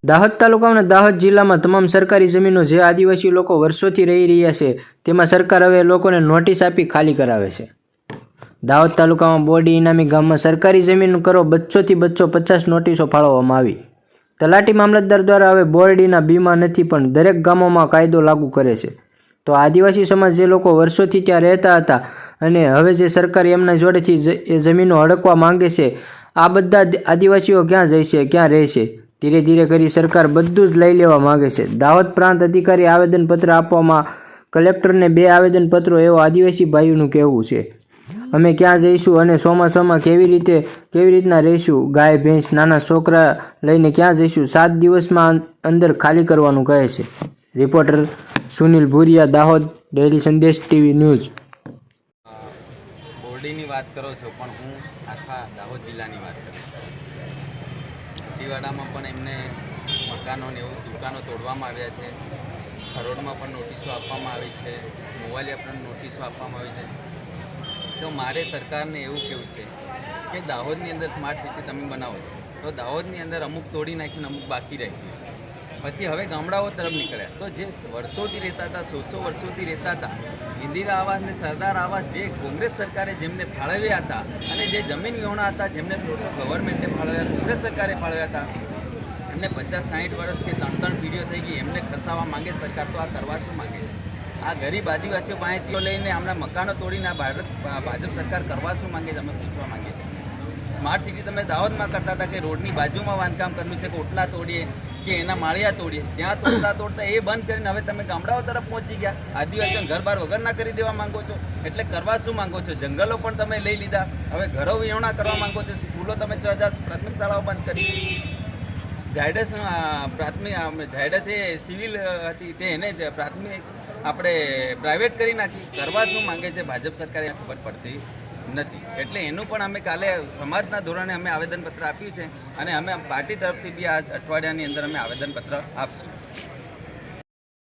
દાહોદ તાલુકાના દાહોદ જિલ્લામાં તમામ સરકારી જમીનો જે આદિવાસી લોકો વર્ષોથી રહી રહ્યા છે તેમાં સરકાર હવે લોકોને નોટિસ આપી ખાલી કરાવે છે। દાહોદ તાલુકામાં બોરડી ઇનામી ગામમાં સરકારી જમીન કરો 200 નોટિસો ફાળવવામાં આવી। તલાટી મામલતદાર દ્વારા હવે બોરડીના બીમાં નથી પણ દરેક ગામોમાં કાયદો લાગુ કરે છે। તો આદિવાસી સમાજ જે લોકો વર્ષોથી ત્યાં રહેતા હતા અને હવે જે સરકાર એમના જોડેથી એ જમીનો હડકવા માંગે છે, આ બધા આદિવાસીઓ ક્યાં જશે, ક્યાં રહેશે? ધીરે ધીરે કરી સરકાર બધું જ લઈ લેવા માંગે છે। દાહોદ પ્રાંત અધિકારી આવેદનપત્ર આપવામાં કલેક્ટરને 2 આવેદનપત્રો એવો આદિવાસી ભાઈઓનું કહેવું છે। અમે ક્યાં જઈશું અને ચોમાસામાં કેવી રીતના રહીશું? ગાય ભેંસ નાના છોકરા લઈને ક્યાં જઈશું? 7 દિવસમાં અંદર ખાલી કરવાનું કહે છે। રિપોર્ટર સુનિલ ભુરિયા, દાહોદ, ડેલી સંદેશ ટીવી ન્યૂઝ। બોરડીની વાત કરો છો પણ હું આખા દાહોદ જિલ્લાની વાત કરું છું। ટીવાડામાં પણ એમને મકાનો ને એવું દુકાનો તોડવામાં આવ્યા છે। ખરોડમાં પણ નોટિસો આપવામાં આવી છે। મોવાલિયા પણ નોટિસો આપવામાં આવી છે। તો મારે સરકારને એવું કહેવું છે કે દાહોદની અંદર સ્માર્ટ સિટી તમે બનાવો છો તો દાહોદની અંદર અમુક તોડી નાખીને અમુક બાકી રાખ્યું છે। પછી હવે ગામડાઓ તરફ નીકળ્યા તો જે વર્ષોથી રહેતા હતા, 100 વર્ષોથી રહેતા હતા, ઇન્દિરા આવાસ ને સરદાર આવાસ જે કોંગ્રેસ સરકારે જેમને ફાળવ્યા હતા અને જે જમીન વિહોણા હતા જેમને ગવર્મેન્ટે ફાળવ્યા, કોંગ્રેસ સરકારે ફાળવ્યા હતા, એમને 50-60 વર્ષ કે 3 પેઢીઓ થઈ ગઈ, એમને ખસાવવા માંગે સરકાર તો આ કરવા શું માંગે છે? આ ગરીબ આદિવાસીઓ પાસેથી લઈને હમણાં મકાનો તોડીને આ ભાજપ સરકાર કરવા શું માંગે છે? અમે પૂછવા માંગીએ છીએ। સ્માર્ટ સિટી તમે દાહોદમાં કરતા હતા કે રોડની બાજુમાં બાંધકામ કરવું છે કે ઓટલા તોડીએ કે એના માળિયા તોડીએ, ત્યાં તોડતા એ બંધ કરીને હવે તમે ગામડાઓ તરફ પહોંચી ગયા। આદિવાસીઓને ઘર બાર વગરના કરી દેવા માંગો છો, એટલે કરવા શું માંગો છો? જંગલો પણ તમે લઈ લીધા, હવે ઘરો વિહોણા કરવા માંગો છો। સ્કૂલો તમે 6000 પ્રાથમિક શાળાઓ બંધ કરી દીધી। ઝાયડસ એ સિવિલ હતી તે એને પ્રાથમિક આપણે પ્રાઇવેટ કરી નાખી। કરવા શું માંગે છે ભાજપ સરકારે ખબર પડતી નથી। એટલે એનું પણ અમે કાલે સમાજના ધોરણે અમે આવેદનપત્ર આપ્યું છે અને અમે પાર્ટી તરફથી બી આ અઠવાડિયાની અંદર અમે આવેદનપત્ર આપશું।